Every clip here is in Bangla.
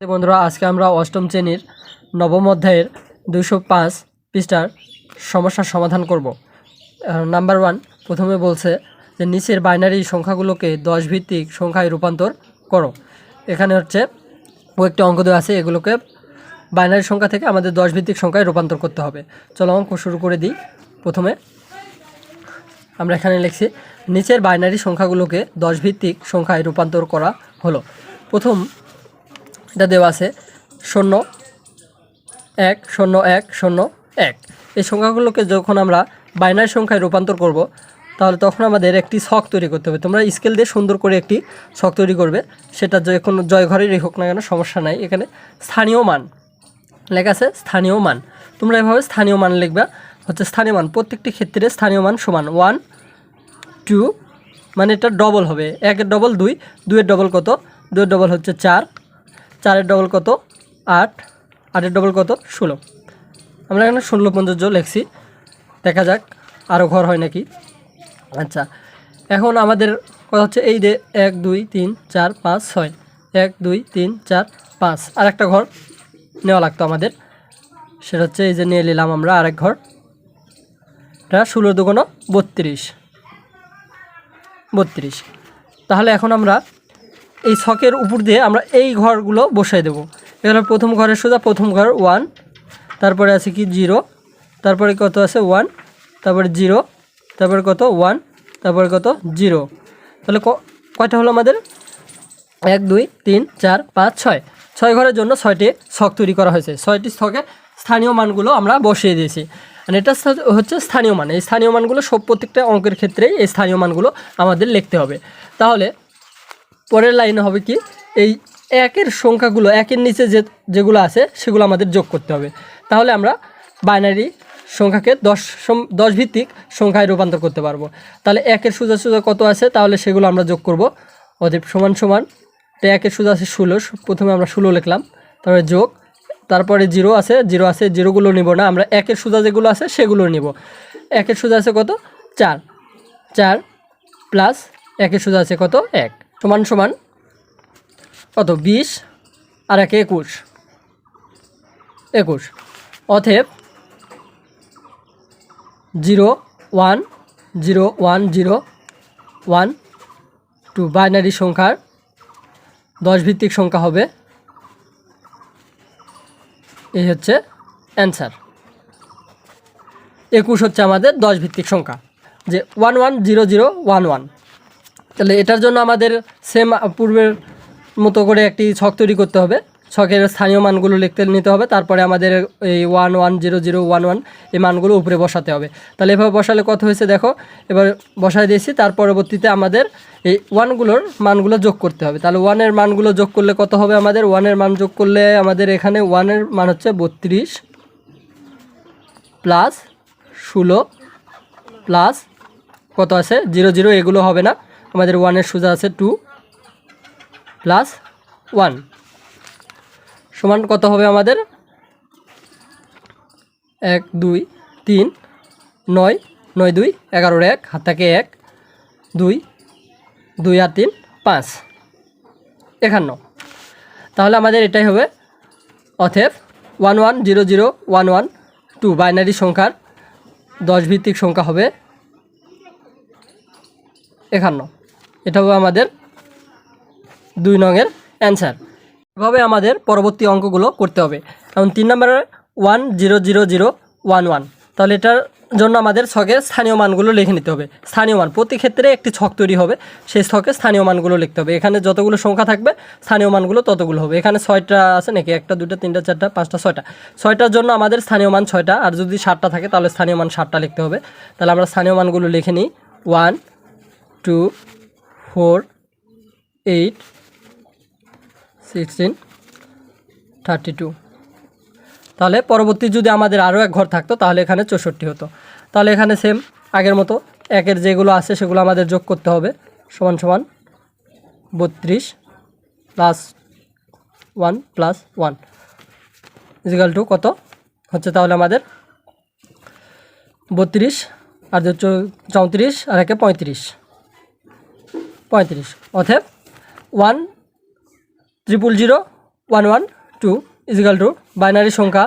বন্ধুরা আজকে আমরা অষ্টম শ্রেণীর নবম অধ্যায়ের 205 পৃষ্ঠার সমস্যার সমাধান করব। নাম্বার 1 প্রথমে বলছে যে নিচের বাইনারি সংখ্যাগুলোকে 10 ভিত্তিক সংখ্যায় রূপান্তর করো। এখানে হচ্ছে কয়েকটি অঙ্ক দেওয়া আছে, এগুলোকে বাইনারি সংখ্যা থেকে আমাদের 10 ভিত্তিক সংখ্যায় রূপান্তর করতে হবে। চলো অঙ্ক শুরু করে দিই। প্রথমে আমরা এখানে লিখছি নিচের বাইনারি সংখ্যাগুলোকে 10 ভিত্তিক সংখ্যায় রূপান্তর করা হলো। প্রথম এটা দেওয়া আছে 0 1 0 1 0 1। এই সংখ্যাগুলোকে যখন আমরা বাইনারি সংখ্যায় রূপান্তর করব তাহলে তখন আমাদের একটি ছক তৈরি করতে হবে। তোমরা স্কেল দিয়ে সুন্দর করে একটি ছক তৈরি করবে, সেটা যে কোনো জয় ঘরেরই হোক না কেন সমস্যা নাই। এখানে স্থানীয় মান লেখা আছে, স্থানীয় মান তোমরা এভাবে স্থানীয় মান লিখবা। হচ্ছে স্থানীয় মান প্রত্যেকটি ক্ষেত্রে স্থানীয় মান সমান 1 2, মানে এটা ডবল হবে, 1 এর ডবল 2, 2 এর ডবল কত, 2 এর ডবল হচ্ছে 4, 4 এর ডবল কত 8, 8 এর ডবল কত 16। আমরা এখানে 16 পর্যন্ত লিখছি, দেখা যাক আরও ঘর হয় নাকি। আচ্ছা, এখন আমাদের কথা হচ্ছে এই যে 1 2 3 4 5 6, 1 2 3 4 5, আর একটা ঘর নেওয়া লাগতো আমাদের, সেটা হচ্ছে এই যে নিয়ে নিলাম আমরা আরেক ঘর। এটা 16 2 32, 32। তাহলে এখন আমরা এই ছকের উপর দিয়ে আমরা এই ঘরগুলো বসাই দেবো। এখানে প্রথম ঘরের সোজা প্রথম ঘর 1, তারপরে আছে কি 0, তারপরে কত আছে 1, তারপরে 0, তারপরে কত 1, তারপরে কত 0। তাহলে কয়টা হলো আমাদের 1 2 3 4 5 6, 6 ঘরের জন্য 6টি ছক তৈরি করা হয়েছে। 6টি ছকে স্থানীয় মানগুলো আমরা বসিয়ে দিয়েছি। আর এটা হচ্ছে স্থানীয় মান। এই স্থানীয় মানগুলো সব প্রত্যেকটা অঙ্কের ক্ষেত্রেই এই স্থানীয় মানগুলো আমাদের লিখতে হবে। তাহলে পরের লাইনে হবে কি, এই একের সংখ্যাগুলো একের নিচে যেগুলো আছে সেগুলো আমাদের যোগ করতে হবে। তাহলে আমরা বাইনারি সংখ্যাকে 10 ভিত্তিক সংখ্যায় রূপান্তর করতে পারবো। তাহলে একের সোজা সোজা কত আছে, তাহলে সেগুলো আমরা যোগ করব। অতএব সমান সমান, তো একের সোজা আছে 16, প্রথমে আমরা 16 লিখলাম, তারপরে যোগ, তারপরে 0 আছে, 0 আছে, 0গুলো নিব না, আমরা একের সোজা যেগুলো আছে সেগুলো নিব। একের সোজা আছে কত 4, 4 প্লাস একের সোজা আছে কত 1, সমান সমান কত 20 আর 1 21, 21। অতএব 0 1 0 1 0 1 2 বাইনারি সংখ্যার 10 ভিত্তিক সংখ্যা হবে। এই হচ্ছে অ্যান্সার। 21 হচ্ছে আমাদের 10 ভিত্তিক সংখ্যা, যে 1 1 0 0 1 1। তাহলে এটার জন্য আমাদের সেম পূর্বের মতো করে একটি ছক তৈরি করতে হবে। ছকের স্থানীয় মানগুলো নিতে হবে, তারপরে আমাদের এই 1 1 0 0 1 1 এই মানগুলো উপরে বসাতে হবে। তাহলে এভাবে বসালে কত হয়েছে দেখো, এবার বসাই দিয়েছি। তার পরবর্তীতে আমাদের এই ওয়ানগুলোর মানগুলো যোগ করতে হবে। তাহলে 1-এর মানগুলো যোগ করলে কত হবে আমাদের, 1-এর মান যোগ করলে আমাদের এখানে 1-এর মান হচ্ছে 32 প্লাস 16 প্লাস কত আছে 0 0, এগুলো হবে না, আমাদের 1-এর সোজা আছে 2 প্লাস 1 সমান কত হবে আমাদের 1 2 3 9 9 2 11 1, হাত থাকে 1 2 2 আর 3 5 51। তাহলে আমাদের এটাই হবে। অতএব 1 1 0 0 1 1 2 বাইনারি সংখ্যার 10 ভিত্তিক সংখ্যা হবে 51। এটা হবে আমাদের 2 নংয়ের অ্যান্সার। এভাবে আমাদের পরবর্তী অঙ্কগুলো করতে হবে। এখন 3 নম্বরে 1 0 0 0 1 1। তাহলে এটার জন্য আমাদের ছকে স্থানীয় মানগুলো লিখে নিতে হবে। স্থানীয় মান প্রতি ক্ষেত্রে একটি ছক তৈরি হবে, সেই ছকে স্থানীয় মানগুলো লিখতে হবে। এখানে যতগুলো সংখ্যা থাকবে স্থানীয় মানগুলো ততগুলো হবে। এখানে 6টা আছে নাকি, 1টা 2টা 3টা 4টা 5টা 6টা, 6টার জন্য আমাদের স্থানীয় মান 6টা, আর যদি 7টা থাকে তাহলে স্থানীয় মান 7টা লিখতে হবে। তাহলে আমরা স্থানীয় মানগুলো লিখে নিই 1 2 4 8 16 32। তাহলে পরবর্তী যদি আমাদের আরও এক ঘর থাকতো তাহলে এখানে 64 হতো। তাহলে এখানে সেম আগের মতো একের যেগুলো আছে সেগুলো আমাদের যোগ করতে হবে। সমান সমান 32 প্লাস 1 প্লাস 1 ইজিক্যাল টু কত হচ্ছে, তাহলে আমাদের 32 আর 34 আর 1 35, 35। অতএব 1 0 0 0 112 ইজিক্যাল টু বাইনারি সংখ্যা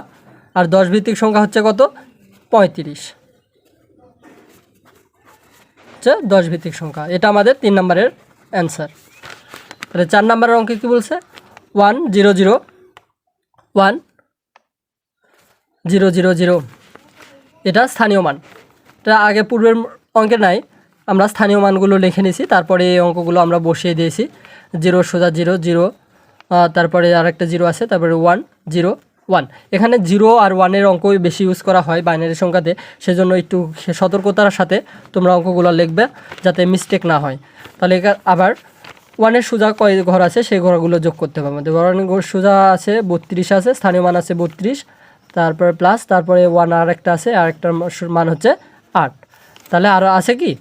আর 10 ভিত্তিক সংখ্যা হচ্ছে কত 35 হচ্ছে 10 ভিত্তিক সংখ্যা। এটা আমাদের 3 নম্বরের অ্যান্সার। তাহলে 4 নম্বরের অঙ্কে কী বলছে 1001000 এটা স্থানীয় মান। এটা আগে পূর্বের অঙ্কে নাই, আমরা স্থানীয় মানগুলো লিখে নিয়েছি, তারপরে এই অঙ্কগুলো আমরা বসিয়ে দিয়েছি। 0 সোজা 0 0, তারপরে আরেকটা 0 আছে, তারপরে 1 0 1। এখানে 0 আর 1-এর অঙ্কই বেশি ইউজ করা হয় বাইনারি সংখ্যাতে, সেজন্য একটু সতর্কতার সাথে তোমরা অঙ্কগুলো লিখবে যাতে মিস্টেক না হয়। তাহলে আবার 1-এর সোজা কয় ঘর আছে সেই ঘরগুলো যোগ করতে হবে আমাদের। 1 সোজা আছে 32 আছে, স্থানীয় মান আছে 32, তারপরে প্লাস, তারপরে 1 আর একটা আছে, আরেকটার মান হচ্ছে 8। তাহলে আর আছে কি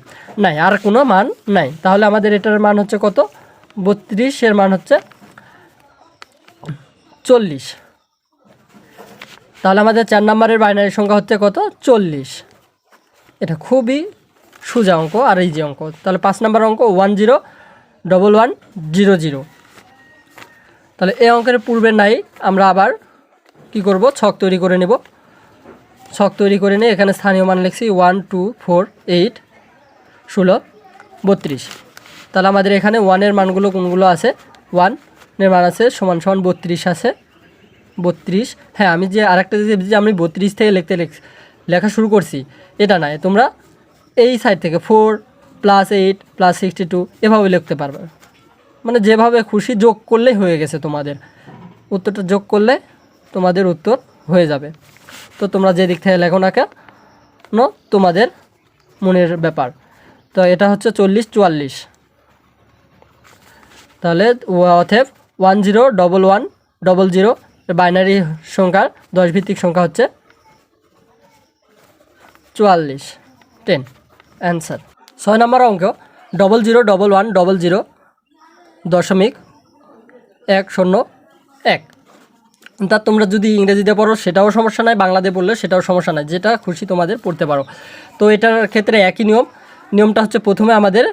নাই, আর কোনো মান নাই। তাহলে আমাদের এটার মান হচ্ছে কত 32-এর মান হচ্ছে 40। তাহলে আমাদের 4 নম্বরের বাইনারি সংখ্যা হচ্ছে কত 40। এটা খুবই সোজা অঙ্ক আর ইজি অঙ্ক। তাহলে 5 নম্বর অঙ্ক 101100। তাহলে এই অঙ্কের পূর্বে নাই, আমরা আবার কি করব ছক তৈরি করে নেব। ছক তৈরি করে নিয়ে এখানে স্থানীয় মান লিখছি 1 2 4 8 16 32। তাহলে আমাদের এখানে 1-এর মানগুলো কোনগুলো আছে 1-এর মান আছে সমান সমান 32 আছে 32। হ্যাঁ, আমি যে আরেকটা যে আমি 32 থেকে লেখা শুরু করছি এটা নয়, তোমরা এই সাইড থেকে 4 + 8 + 62 এভাবে লিখতে পারবে। মানে যেভাবে খুশি যোগ করলেই হয়ে গেছে, তোমাদের উত্তরটা যোগ করলে তোমাদের উত্তর হয়ে যাবে। তো তোমরা যে দিক থেকে লেখো না কেন তোমাদের মনের ব্যাপার। তো এটা হচ্ছে 40 44। তাহলে অতএব 101100 বাইনারি সংখ্যার 10 ভিত্তিক সংখ্যা হচ্ছে 44 10 অ্যান্সার। 6 নম্বর অঙ্ক 0011.10.101। তা তোমরা যদি ইংরেজিতে পড়ো সেটাও সমস্যা নাই, বাংলাতে পড়লে সেটাও সমস্যা নাই, যেটা খুশি তোমাদের পড়তে পারো। তো এটার ক্ষেত্রে একই নিয়মটা হচ্ছে প্রথমে আমাদের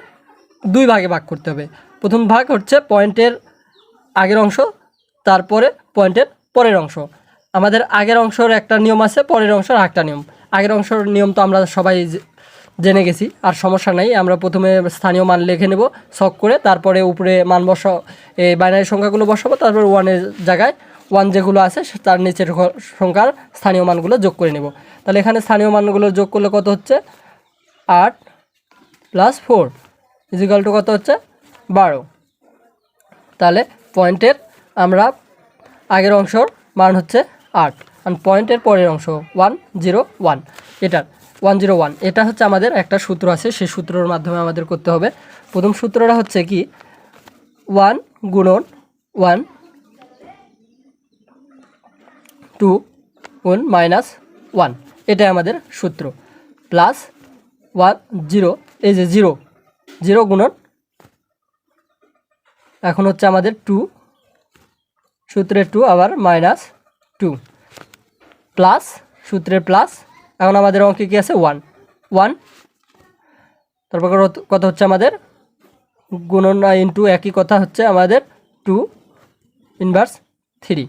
2 ভাগে ভাগ করতে হবে। প্রথম ভাগ হচ্ছে পয়েন্টের আগের অংশ, তারপরে পয়েন্টের পরের অংশ। আমাদের আগের অংশের একটা নিয়ম আছে, পরের অংশের আরেকটা নিয়ম। আগের অংশের নিয়ম তো আমরা সবাই জেনে গেছি, আর সমস্যা নাই। আমরা প্রথমে স্থানীয় মান লিখে নেব ছক করে, তারপরে উপরে মান এই বাইনারি সংখ্যাগুলো বসাবো, তারপর 1-এর জায়গায় 1 যেগুলো আছে তার নিচের সংখ্যার স্থানীয় মানগুলো যোগ করে নেব। তাহলে এখানে স্থানীয় মানগুলো যোগ করলে কত হচ্ছে 8 + 4 = কত হচ্ছে 12। তাহলে পয়েন্টের আমরা আগের অংশর মান হচ্ছে 8 আর পয়েন্টের পরের অংশ 101, এটার 101। এটা হচ্ছে আমাদের একটা সূত্র আছে, সেই সূত্রের মাধ্যমে আমাদের করতে হবে। প্রথম সূত্রটা হচ্ছে কি 1 × 1 2 1 - 1, এটাই আমাদের সূত্র। প্লাস 1 0, এই যে 0 0 গুণন, এখন হচ্ছে আমাদের 2 সূত্রের 2 আবার -2 প্লাস সূত্রের প্লাস, এখন আমাদের অঙ্কে কি আছে 1 1, তারপর কত হচ্ছে আমাদের গুণন ইনটু একই কথা হচ্ছে আমাদের 2 ইনভার্স 3।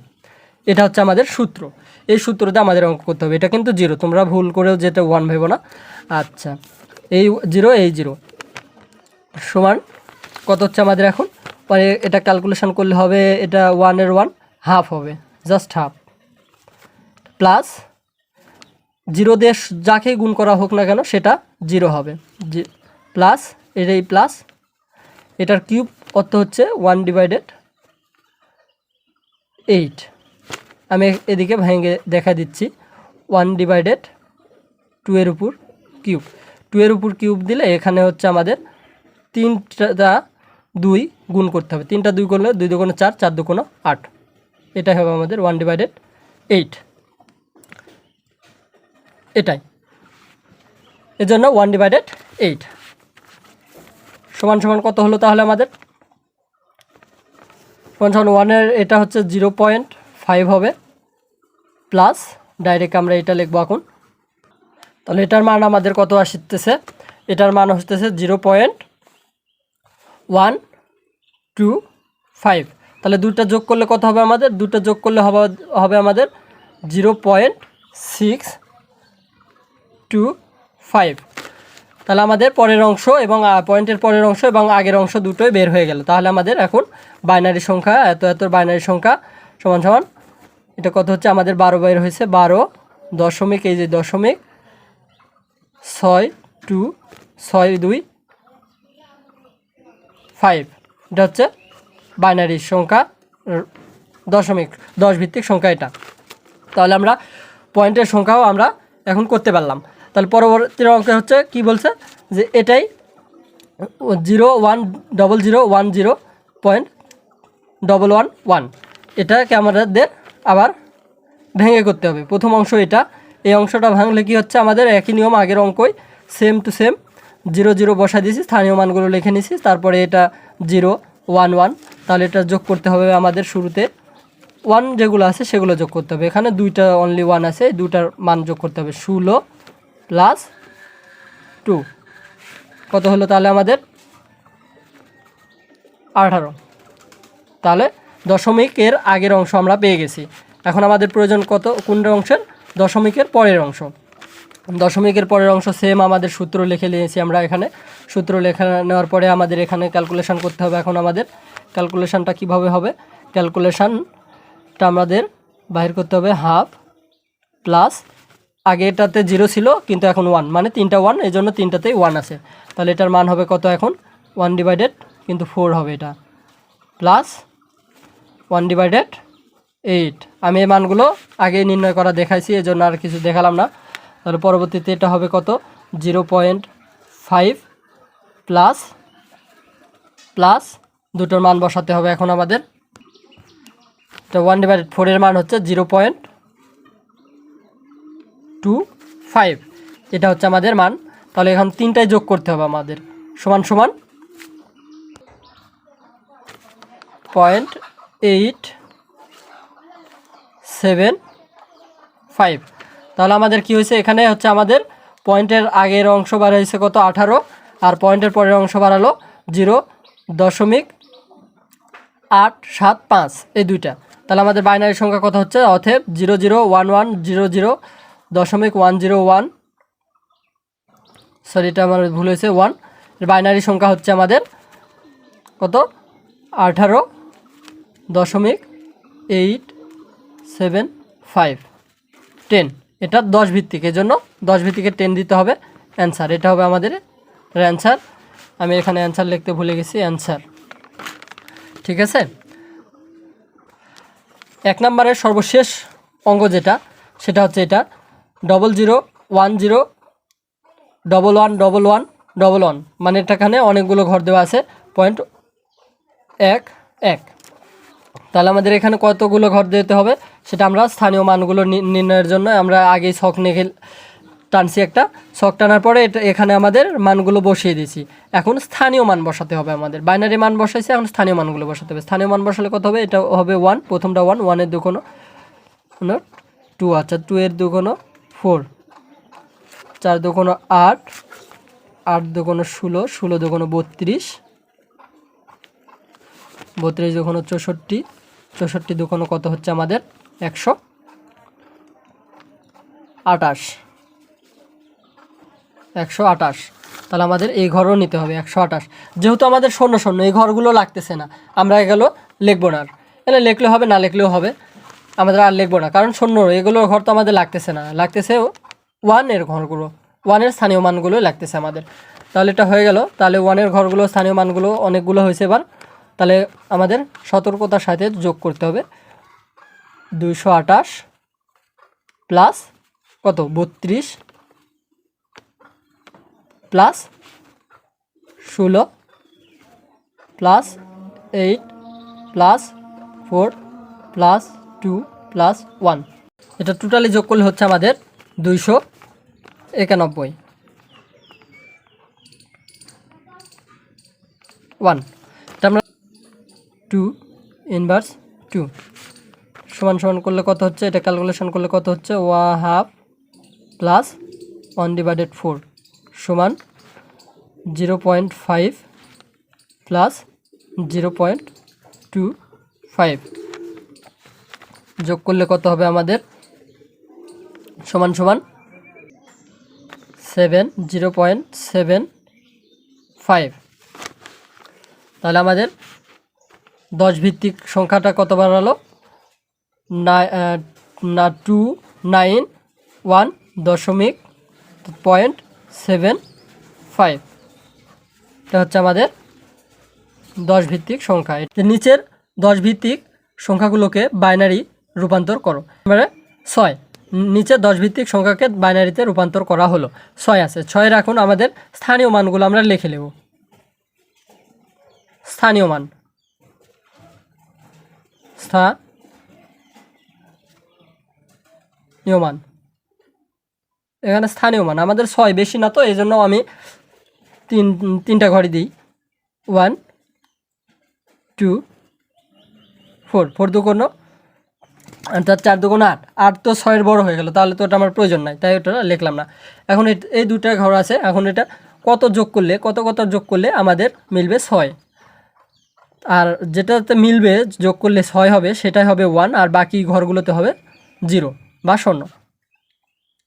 এটা হচ্ছে আমাদের সূত্র। এই সূত্রতে আমাদের অঙ্ক করতে হবে। এটা কিন্তু 0, তোমরা ভুল করেও যেটা 1 ভেবো না। আচ্ছা, এই 0 এই 0 সমান কত হচ্ছে আমাদের এখন পরে এটা ক্যালকুলেশন করলে হবে, এটা 1-এর 1 হাফ হবে, জাস্ট হাফ, প্লাস 0 দিয়ে যাকেই গুণ করা হোক না কেন সেটা 0 হবে, প্লাস এটাই প্লাস, এটার কিউব অর্থ হচ্ছে 1/8। আমি এদিকে ভেঙে দেখা দিচ্ছি 1/2 এর উপর কিউব, 2 এর উপর কিউব দিলে এখানে হচ্ছে আমাদের 3টা 2 গুণ করতে হবে। 3টা 2 করলে 2 2 4, 4 2 8, এটাই হবে আমাদের 1/8। এটাই এজন্য 1/8 সমান সমান কত হলো তাহলে আমাদের সমান সমান 1-এর এটা হচ্ছে 0.5 হবে, প্লাস ডাইরেক্ট আমরা এটা লিখবো এখন। তাহলে এটার মান আমাদের কত আসতেছে, এটার মান হচ্ছে 0.125। তাহলে দুইটা যোগ করলে কত হবে আমাদের? দুটো যোগ করলে হবে আমাদের 0.625। তাহলে আমাদের পরের অংশ এবং পয়েন্টের পরের অংশ এবং আগের অংশ দুটোই বের হয়ে গেল। তাহলে আমাদের এখন বাইনারি সংখ্যা এত বাইনারি সংখ্যা সমান সমান এটা কত হচ্ছে আমাদের 12 বের হয়েছে। 12 দশমিক এই যে দশমিক 62625 এটা হচ্ছে বাইনারি সংখ্যা দশমিক 10 ভিত্তিক সংখ্যা এটা। তাহলে আমরা পয়েন্টের সংখ্যাও আমরা এখন করতে পারলাম। তাহলে পরবর্তী অঙ্কে হচ্ছে কি বলছে যে এটাই 0.1010.111 এটাকে আমাদের আবার ভেঙে করতে হবে। প্রথম অংশ এটা, এই অংশটা ভাঙলে কি হচ্ছে আমাদের একই নিয়ম আগের অঙ্কই সেম টু সেম 0 0 বসা দিয়েছি, স্থানীয় মানগুলো লিখে নিয়েছি, তারপরে এটা 0 1 1। তাহলে এটা যোগ করতে হবে আমাদের শুরুতে 1 যেগুলো আছে সেগুলো যোগ করতে হবে। এখানে দুইটা অনলি 1 আছে, দুইটার মান যোগ করতে হবে। 16 প্লাস 2 কত হলো তাহলে আমাদের 18। তাহলে দশমিকের আগের অংশ আমরা পেয়ে গেছি। এখন আমাদের প্রয়োজন কোন অংশের? দশমিকের পরের অংশ। দশমিকের পরের অংশ সেম আমাদের সূত্র লিখে নিয়েছি আমরা এখানে। সূত্র লেখা নেওয়ার পরে আমাদের এখানে ক্যালকুলেশন করতে হবে। এখন আমাদের ক্যালকুলেশনটা কিভাবে হবে? ক্যালকুলেশনটা আমাদের বাহির করতে হবে হাফ প্লাস, আগে এটাতে 0 ছিল কিন্তু এখন 1, মানে 3টা 1, এই জন্য 3টাতেই 1 আছে। তাহলে এটার মান হবে কত এখন? 1/4 হবে এটা, প্লাস 1/8। আমি এই মানগুলো আগে নির্ণয় করা দেখাইছি, এই জন্য আর কিছু দেখালাম না। তাহলে পরবর্তীতে এটা হবে কত? 0.5 প্লাস দুটোর মান বসাতে হবে এখন আমাদের। তো 1/4 এর মান হচ্ছে 0.25, এটা হচ্ছে আমাদের মান। তাহলে এখন 3টাই যোগ করতে হবে আমাদের, সমান সমান 0.875। তাহলে আমাদের কি হয়েছে? এখানে হচ্ছে আমাদের পয়েন্টের আগের অংশ বাড়াইছে কত? 18, আর পয়েন্টের পরের অংশ বাড়ালো 0.875, এই দুইটা। তাহলে আমাদের বাইনারি সংখ্যা কত হচ্ছে? অতএব 001100.101, সরি এটা আমার ভুল হয়েছে, 1। বাইনারি সংখ্যা হচ্ছে আমাদের কত? 18.875 10। এটা 10 ভিত্তিক, এই জন্য 10 ভিত্তিকে 10 দিতে হবে অ্যান্সার। এটা হবে আমাদের অ্যান্সার। আমি এখানে অ্যান্সার লিখতে ভুলে গেছি, অ্যান্সার। ঠিক আছে। 1 নম্বরের সর্বশেষ অঙ্ক যেটা, সেটা হচ্ছে এটা 0010111111, মানে এটাখানে অনেকগুলো ঘর দেওয়া আছে 0.11। তাহলে আমাদের এখানে কতগুলো ঘর দিতে হবে সেটা আমরা স্থানীয় মানগুলো নির্ণয়ের জন্য আমরা আগেই ছক নিয়ে টানছি, একটা ছক টানার পরে এটা এখানে আমাদের মানগুলো বসিয়ে দিয়েছি। এখন স্থানীয় মান বসাতে হবে আমাদের। বাইনারি মান বসাইছি, এখন স্থানীয় মানগুলো বসাতে হবে। স্থানীয় মান বসালে কত হবে? এটা হবে 1, প্রথমটা 1, 1 এর দুগুণ 2, আচ্ছা 2 এর দুগুণ 4, 4 দুগুণ 8, 8 দুগুণ 16, 16 দুগুণ 32, 32 দুগুণ 64, 64 দুগুণ কত হচ্ছে আমাদের? 128। তাহলে আমাদের এই ঘরও নিতে হবে 128। যেহেতু আমাদের শূন্য শূন্য এই ঘরগুলো লাগতেছে না, আমরা এগুলো লিখবো না। আর এখানে লিখলে হবে, না লিখলেও হবে, আমাদের আর লিখবো না, কারণ শূন্য এগুলোর ঘর তো আমাদের লাগতেছে না, লাগতেছে 1 এর ঘরগুলো, 1 এর স্থানীয় মানগুলো লাগতেছে আমাদের। তাহলে এটা হয়ে গেল। তাহলে 1 এর ঘরগুলো স্থানীয় মানগুলো অনেকগুলো হয়েছে। এবার তাহলে আমাদের সতর্কতার সাথে যোগ করতে হবে 228 প্লাস কত? 32 plus 16 plus 8 plus 4 plus 2 plus 1, এটা টোটালি যোগ করলে হচ্ছে আমাদের 291। 1 এটা আমরা 2 ইনভার্স 2 সমান সমান করলে কত হচ্ছে? এটা ক্যালকুলেশন করলে কত হচ্ছে? 1/2 প্লাস 1/4 সমান 0.5 প্লাস 0.25। 5 যোগ করলে কত হবে আমাদের সমান সমান 0.75। তাহলে আমাদের 10 ভিত্তিক সংখ্যাটা কত বাড়ালো 291.75। এটা হচ্ছে আমাদের 10 ভিত্তিক সংখ্যা। নিচের 10 ভিত্তিক সংখ্যাগুলোকে বাইনারি রূপান্তর করো। এবারে 6 নিচে 10 ভিত্তিক সংখ্যাকে বাইনারিতে রূপান্তর করা হলো। 6 আছে, 6 এখন আমাদের স্থানীয় মানগুলো আমরা লিখে নেব। স্থানীয় মান এখানে স্থানীয় মান আমাদের 6 বেশি না, তো এই জন্য আমি তিনটা ঘরে দিই। 1 2 4 4 দুগুণ অর্থাৎ 4 দুগুণ 8 8 তো 6-এর বড় হয়ে গেল, তাহলে তো ওটা আমার প্রয়োজন নাই, তাই ওটা লিখলাম না। এখন এই দুটা ঘর আছে, এখন এটা কত যোগ করলে আমাদের মিলবে 6, আর যেটাতে মিলবে যোগ করলে 6 হবে সেটাই হবে 1, আর বাকি ঘরগুলোতে হবে 0 বা 0।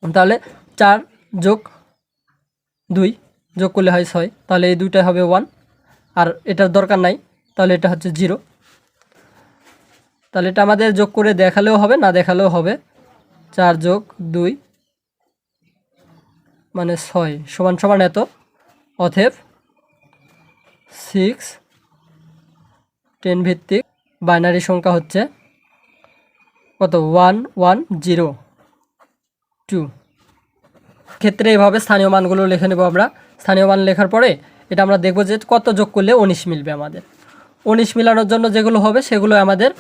তাহলে 4 যোগ 2 যোগ করলে হয় 6, তাহলে এই দুইটাই হবে 1, আর এটার দরকার নাই, তাহলে এটা হচ্ছে 0। তাহলে এটা আমাদের যোগ করে দেখালেও হবে, না দেখালেও হবে। 4 যোগ 2 মানে 6 সমান সমান এত। অতএব 6 10 ভিত্তিক বাইনারি সংখ্যা হচ্ছে কত 1102। ক্ষেত্রে এভাবে স্থানীয় মানগুলো লিখে নেব আমরা। স্থানীয় মান লেখার পরে এটা আমরা দেখব যে কত যোগ করলে 19 মিলবে। আমাদের 19 মিলানোর জন্য যেগুলো হবে সেগুলো আমাদের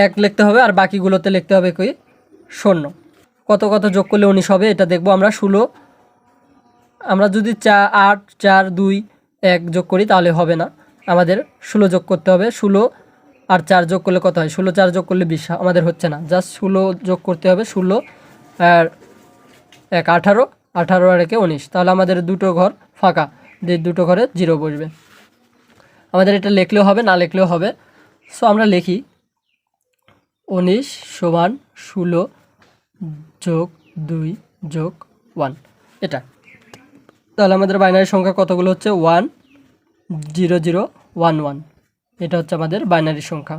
1 লিখতে হবে, আর বাকিগুলোতে লিখতে হবে কি 0। কত যোগ করলে 19 হবে এটা দেখব আমরা। 16 আমরা যদি 8 4 2 1 যোগ করি তাহলে হবে না, আমাদের 16 যোগ করতে হবে। 16 আর 4 যোগ করলে কত হয়? 16 4 যোগ করলে 20, আমাদের হচ্ছে না, জাস্ট 16 যোগ করতে হবে। 16 আর 1 18, 18 আর 1 19, তাহলে আমাদের দুটো ঘর ফাঁকা, যে দুটো ঘরে 0 বসবে। আমাদের এটা লিখলেও হবে, না লিখলেও হবে। সো আমরা লিখি 19 সমান 16 যোগ 2 যোগ 1 এটা। তাহলে আমাদের বাইনারি সংখ্যা কতগুলো হচ্ছে 10011, এটা হচ্ছে আমাদের বাইনারি সংখ্যা।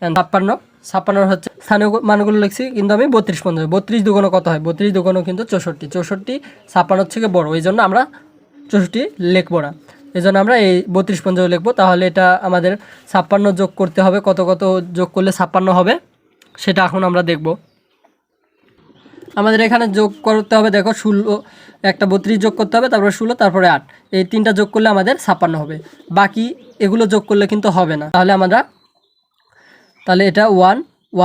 56 হচ্ছে স্থানীয় মানগুলো লিখছি, কিন্তু আমি 32 পর্যন্ত। 32 দুগুণ কত হয়? 32 দুগুণ কিন্তু 64। 64 56 থেকে বড়, এই জন্য আমরা 64 লিখবো না, এই জন্য আমরা এই 32 পর্যন্ত লিখবো। তাহলে এটা আমাদের 56 যোগ করতে হবে। কত যোগ করলে 56 হবে সেটা এখন আমরা দেখব। আমাদের এখানে যোগ করতে হবে, দেখো 16 একটা 32 যোগ করতে হবে, তারপরে 16, তারপরে 8, এই তিনটা যোগ করলে আমাদের 56 হবে। বাকি এগুলো যোগ করলে কিন্তু হবে না। তাহলে এটা 1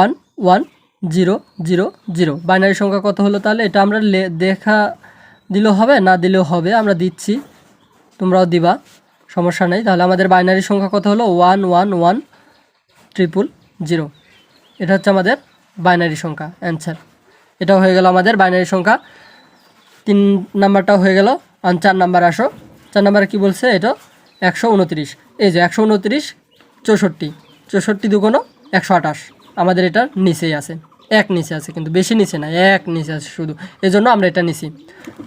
1 1 0 0 0 বাইনারি সংখ্যা কত হলো? তাহলে এটা আমরা দেখা দিলেও হবে, না দিলেও হবে, আমরা দিচ্ছি, তোমরাও দিবা, সমস্যা নেই। তাহলে আমাদের বাইনারি সংখ্যা কত হলো? 1 1 1 0 0। এটা হচ্ছে আমাদের বাইনারি সংখ্যা অ্যান্সার। এটাও হয়ে গেল আমাদের বাইনারি সংখ্যা। 3 নাম্বারটাও হয়ে গেল। 4 নাম্বার আসো। 4 নাম্বারে কী বলছে? এটা 129। এই যে 129 64 64 দুগুণ 128, আমাদের এটা নিচেই আছে, 1 নিচে আছে, কিন্তু বেশি নিচে না, 1 নিচে আছে শুধু, এই জন্য আমরা এটা নিছি,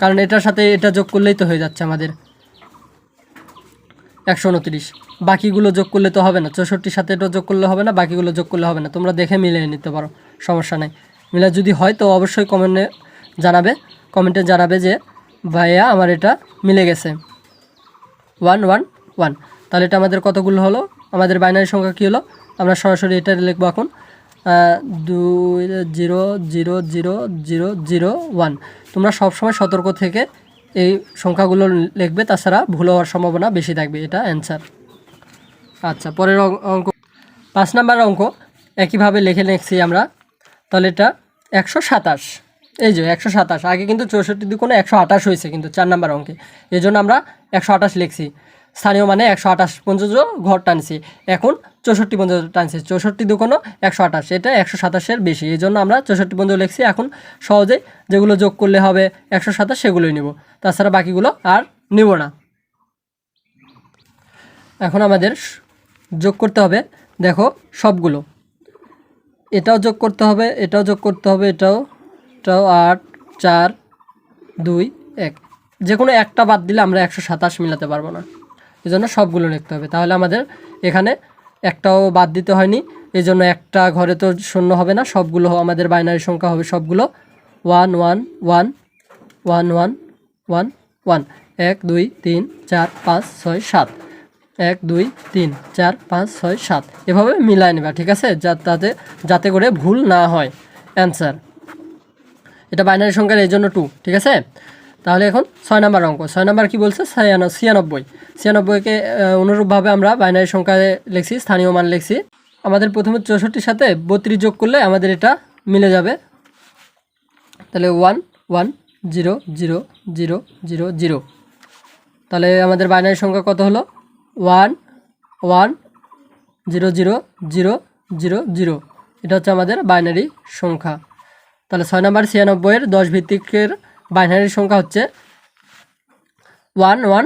কারণ এটার সাথে এটা যোগ করলেই তো হয়ে যাচ্ছে আমাদের 129। বাকিগুলো যোগ করলে তো হবে না, 64 সাথে এটা যোগ করলে হবে না, বাকিগুলো যোগ করলে হবে না। তোমরা দেখে মিলিয়ে নিতে পারো, সমস্যা নেই। মিলে যদি হয় তো অবশ্যই কমেন্টে জানাবে যে ভাইয়া আমার এটা মিলে গেছে। 1 1 1। তাহলে এটা আমাদের কতগুলো হলো? আমাদের বাইনারি সংখ্যা কী হলো? আমরা সরাসরি এটা লিখবো এখন 2 0 0 0 0 0 1। তোমরা সবসময় সতর্ক থেকে এই সংখ্যাগুলো লিখবে, তাছাড়া ভুল হওয়ার সম্ভাবনা বেশি থাকবে। এটা অ্যান্সার। আচ্ছা, পরের অঙ্ক 5 নাম্বার অঙ্ক একইভাবে লিখছি আমরা। তাহলে এটা 127। এই যে 127, আগে কিন্তু 64 দুগুণে 128 হয়েছে কিন্তু 4 নাম্বার অঙ্কে, এই জন্য আমরা 128 লিখছি। স্থানীয় মানে 128 পর্যন্ত ঘর টানছি, এখন 64 পর্যন্ত টানছি। 64 দুগুণ 128, এটা 127-এর বেশি, এই জন্য আমরা 64 পর্যন্ত লিখছি। এখন সহজে যেগুলো যোগ করলে হবে 127 সেগুলোই নিব, তাছাড়া বাকিগুলো আর নিব না। এখন আমাদের যোগ করতে হবে দেখো সবগুলো, এটাও যোগ করতে হবে, এটাও যোগ করতে হবে, এটাও 8 4 2 1, যে কোনো একটা বাদ দিলে আমরা 127 মিলাতে পারবো না, এই জন্য সবগুলো লিখতে হবে। তাহলে আমাদের এখানে একটাও বাদ দিতে হয়নি, এই জন্য একটা ঘরে তো শূন্য হবে না, সবগুলো আমাদের বাইনারি সংখ্যা হবে সবগুলো 1 1 1 1 1 1 1, 1 2 3 4 5 6 7, 1 2 3 4 5 6 7, এভাবে মিলায় নেবা, ঠিক আছে, যাতে করে ভুল না হয় অ্যান্সার। এটা বাইনারি সংখ্যার এই জন্য 2, ঠিক আছে। তাহলে এখন 6 নম্বর অঙ্ক, 6 নম্বর কি বলছে, 96, 96কে অনুরূপভাবে আমরা বাইনারি সংখ্যায় লিখছি, স্থানীয় মান লিখছি। আমাদের প্রথমে 64 সাথে 32 যোগ করলে আমাদের এটা মিলে যাবে। তাহলে 1 1 0 0 0 0 0, তাহলে আমাদের বাইনারি সংখ্যা কত হলো 1 1 0 0 0 0 0, এটা হচ্ছে আমাদের বাইনারি সংখ্যা। তাহলে 6 নম্বর 96-এর 10 ভিত্তিকের বাইনারি সংখ্যা হচ্ছে 1 1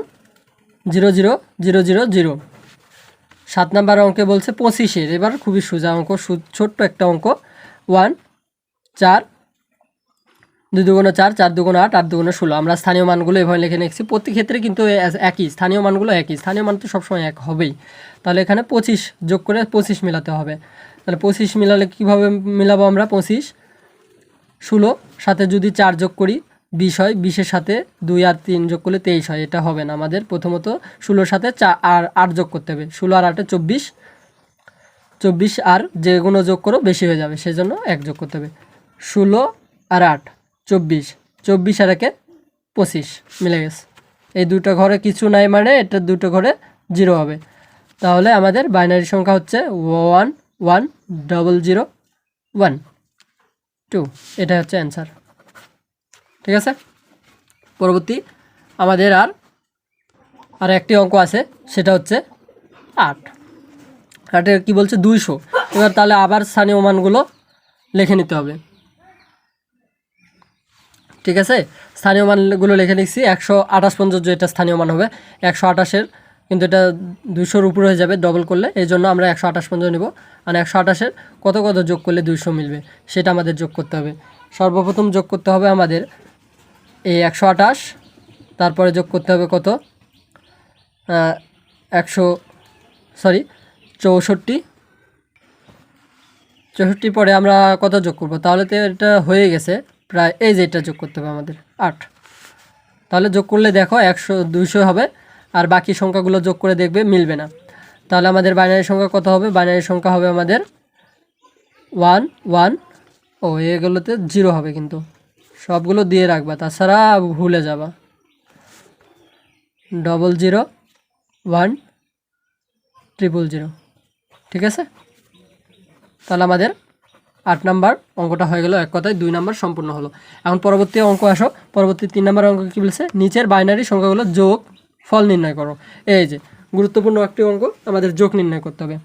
0 0 0 0 0। 7 নম্বর অঙ্কে বলছে 25-এর, এবার খুবই সোজা অঙ্ক, ছোট্ট একটা অঙ্ক, 1 4 2 2 4 4 2 8 8 2 16, আমরা স্থানীয় মানগুলো এভাবে লিখে নিচ্ছি। প্রতি ক্ষেত্রে কিন্তু একই, স্থানীয় মানগুলো একই, স্থানীয় মান তো সবসময় এক হবেই। তাহলে এখানে 25 যোগ করে 25 মিলাতে হবে। তাহলে 25 মিলালে কীভাবে মিলাবো আমরা, 25 16 সাথে যদি 4 যোগ করি 20 হয়, 20-এর সাথে 2 আর 3 যোগ করলে 23 হয়, এটা হবে না, আমাদের প্রথমত 16-র সাথে 4 আর 8 যোগ করতে হবে, 16 আর 8 24, 24 আর যেগুলো যোগ করো বেশি হয়ে যাবে, সেজন্য 1 যোগ করতে হবে। 16 আর 8 24, 24 আর 1 25, মিলে গেছে। এই দুটো ঘরে কিছু নাই মানে এটা দুটো ঘরে 0 হবে। তাহলে আমাদের বাইনারি সংখ্যা হচ্ছে 1 1 0 0 1 2, এটা হচ্ছে অ্যান্সার, ঠিক আছে। পরবর্তী আমাদের আর একটি অঙ্ক আছে, সেটা হচ্ছে 8-এর কী বলছে 200। এবার তাহলে আবার স্থানীয় মানগুলো লিখে নিতে হবে, ঠিক আছে। স্থানীয় মানগুলো লিখে নিচ্ছি, 128 পর্যন্ত এটা স্থানীয় মান হবে। 128-এর কিন্তু এটা 200-র উপরে হয়ে যাবে ডবল করলে, এই জন্য আমরা 128 পর্যন্ত নেব। আর 128-এর কত কত যোগ করলে 200 মিলবে সেটা আমাদের যোগ করতে হবে। সর্বপ্রথম যোগ করতে হবে আমাদের এই 128, তারপরে যোগ করতে হবে কত 64 পরে আমরা কত যোগ করব, তাহলে তো এটা হয়ে গেছে প্রায়, এই যে এটা যোগ করতে হবে আমাদের 8। তাহলে যোগ করলে দেখো 200 হবে, আর বাকি সংখ্যাগুলো যোগ করে দেখবে মিলবে না। তাহলে আমাদের বাইনারি সংখ্যা কত হবে, বাইনারি সংখ্যা হবে আমাদের 1 1, ও এগুলোতে 0 হবে, কিন্তু সবগুলো দিয়ে রাখবা, তাছাড়া ভুলে যাবা। 00 1 0 0, ঠিক আছে। তাহলে আমাদের 8 নাম্বার অঙ্কটা হয়ে গেল, এক কথায় 2 নাম্বার সম্পূর্ণ হলো। এখন পরবর্তী অঙ্ক আসো, পরবর্তী 3 নাম্বার অঙ্ক কী বলছে, নিচের বাইনারি সংখ্যাগুলো যোগ ফল নির্ণয় করো। এই যে গুরুত্বপূর্ণ একটি অঙ্ক, আমাদের যোগ নির্ণয় করতে হবে,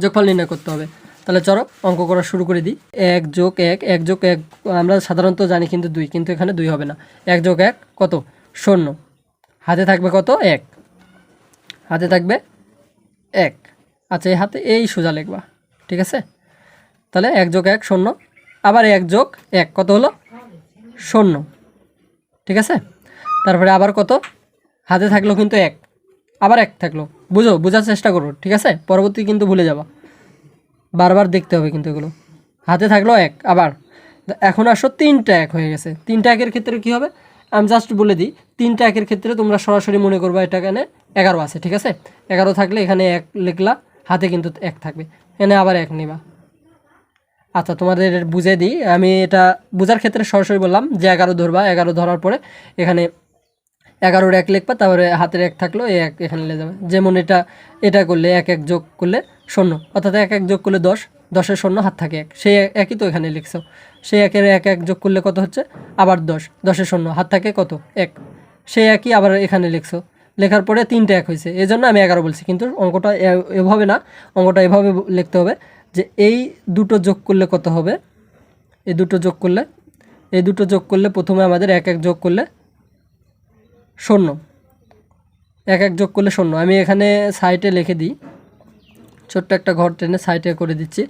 যোগফল নির্ণয় করতে হবে। তাহলে চলো অঙ্ক করা শুরু করে দিই। 1 যোগ 1, 1 যোগ 1 আমরা সাধারণত জানি কিন্তু 2, কিন্তু এখানে 2 হবে না। 1 যোগ 1 কত 0, হাতে থাকবে কত 1, হাতে থাকবে 1, আচ্ছা এই হাতে এই সোজা লিখবা, ঠিক আছে। তাহলে 1 যোগ 1 0, আবার 1 যোগ 1 কত হলো 0, ঠিক আছে। তারপরে আবার কত, হাতে থাকলো কিন্তু 1, আবার 1 থাকলো, বোঝার চেষ্টা করো, ঠিক আছে, পরবর্তী কিন্তু ভুলে যাবা, বারবার দেখতে হবে কিন্তু এগুলো। হাতে থাকলো 1, আবার এখন আসো 3টা 1 হয়ে গেছে। 3টা 1-এর ক্ষেত্রে কী হবে আমি জাস্ট বলে দিই, 3টা 1-এর ক্ষেত্রে তোমরা সরাসরি মনে করবা এটা এখানে 11 আছে, ঠিক আছে। 11 থাকলে এখানে 1 লিখলা, হাতে কিন্তু 1 থাকবে, এখানে আবার 1 নিবা। আচ্ছা তোমাদের বুঝে দিই, আমি এটা বোঝার ক্ষেত্রে সরাসরি বললাম যে 11 ধরবা, 11 ধরার পরে এখানে 11-র 1 লিখবা, তারপরে হাতের 1 থাকলো এই 1 এখানে লে যাবে। যেমন এটা করলে 1 1 যোগ করলে 0, অর্থাৎ 1 1 যোগ করলে 10, 10-এর 0 হাত থাকে 1, সেই একই তো এখানে লিখছো। সেই 1-এর 1 1 যোগ করলে কত হচ্ছে আবার 10, 10-এর 0 হাত থাকে কত 1, সেই একই আবার এখানে লিখছো। লেখার পরে 3টা 1 হয়েছে, এই জন্য আমি 11 বলছি, কিন্তু অঙ্কটা এভাবে না, অঙ্কটা এভাবে লিখতে হবে যে এই দুটো যোগ করলে কত হবে, এই দুটো যোগ করলে প্রথমে আমাদের 1 1 যোগ করলে 0, 1 1 যোগ করলে 0, আমি এখানে সাইডে লিখে দিই ছোট্ট একটা ঘর টেনে সাইডে করে দিচ্ছি।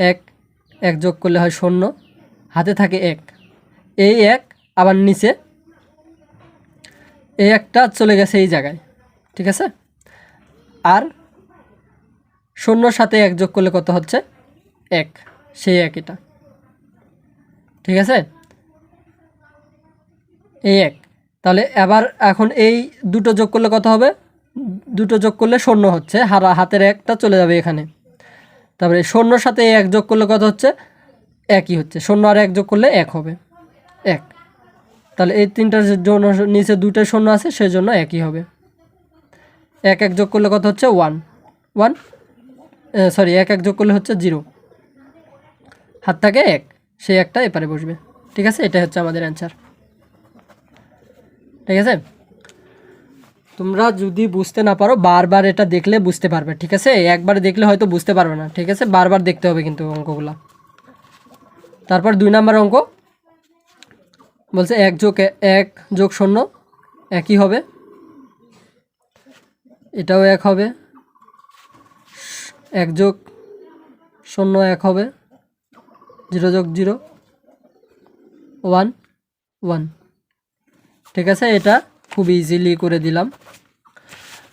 এক এক যোগ করলে হয় 0, হাতে থাকে 1, এই 1 আবার নিচে এই একটা চলে গেছে এই জায়গায়, ঠিক আছে। আর 0 সাথে 1 যোগ করলে কত হচ্ছে 1, সেই 1 এটা, ঠিক আছে, এই 1। তাহলে এবার এখন এই দুটো যোগ করলে কত হবে, দুটো যোগ করলে 0 হচ্ছে, হাতের 1টা চলে যাবে এখানে। তারপরে 0 সাথে 1 যোগ করলে কত হচ্ছে 1ই হচ্ছে, 0 আর 1 যোগ করলে 1 হবে, 1। তাহলে এই তিনটার জন্য নিচে দুটো 0 আছে, সেই জন্য 1ই হবে। 1 যোগ করলে কত হচ্ছে 1, 1 যোগ করলে হচ্ছে 0, হাত থাকে 1, সেই একটা এপারে বসবে, ঠিক আছে। এটাই হচ্ছে আমাদের অ্যান্সার, ঠিক আছে। তোমরা যদি বুঝতে না পারো বারবার এটা দেখলে বুঝতে পারবে, ঠিক আছে। একবার দেখলে হয়তো বুঝতে পারবে না, ঠিক আছে, বারবার দেখতে হবে কিন্তু অঙ্কগুলা। তারপর 2 নম্বর অঙ্ক বলছে 1 যোগ 0 একই হবে, এটাও 1 হবে, 1 যোগ 0 1 হবে, 0 যোগ 0 1 1, ঠিক আছে। এটা খুব ইজিলি করে দিলাম।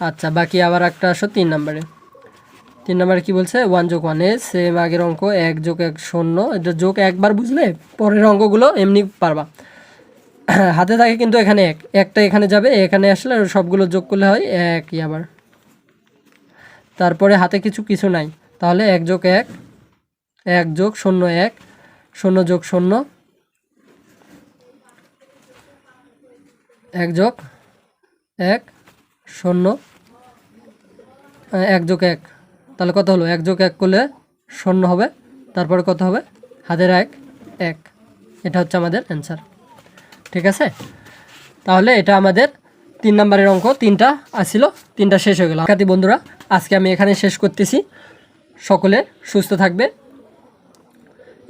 আচ্ছা, বাকি আবার একটা আসো 3 নম্বরে। 3 নম্বরে কী বলছে, 1 যোগ 1 সেম আগের অঙ্ক, 1 যোগ 1 0, এটা যোগ একবার বুঝলে পরের অঙ্কগুলো এমনি পারবা। হাতে থাকে কিন্তু এখানে 1, একটা এখানে যাবে, এখানে আসলে সবগুলো যোগ করলে হয় 1ই আবার। তারপরে হাতে কিছু নাই, তাহলে 1 যোগ 1 1 যোগ 0 1, 0 যোগ 0 1 যোগ 1 0, 1 যোগ 1, তাহলে কত হলো 1 যোগ 1 করলে 0 হবে, তারপরে কত হবে হাতের 1 1, এটা হচ্ছে আমাদের অ্যান্সার, ঠিক আছে। তাহলে এটা আমাদের 3 নম্বরের অঙ্ক, 3টা আসছিল, 3টা শেষ হয়ে গেল। শিক্ষার্থী বন্ধুরা, আজকে আমি এখানে শেষ করতেছি। সকলে সুস্থ থাকবে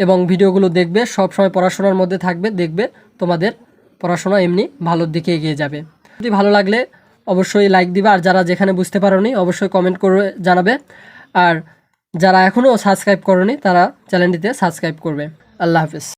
এবং ভিডিওগুলো দেখবে, সব সময় পড়াশোনার মধ্যে থাকবে, দেখবে তোমাদের পড়াশোনা এমনি ভালোর দিকে এগিয়ে যাবে। যদি ভালো লাগলে অবশ্যই লাইক দিবে, আর যারা যেখানে বুঝতে পারোনি অবশ্যই কমেন্ট করে জানাবে, আর যারা এখনও সাবস্ক্রাইব করোনি তারা চ্যানেলটিতে সাবস্ক্রাইব করবে। আল্লাহ হাফেজ।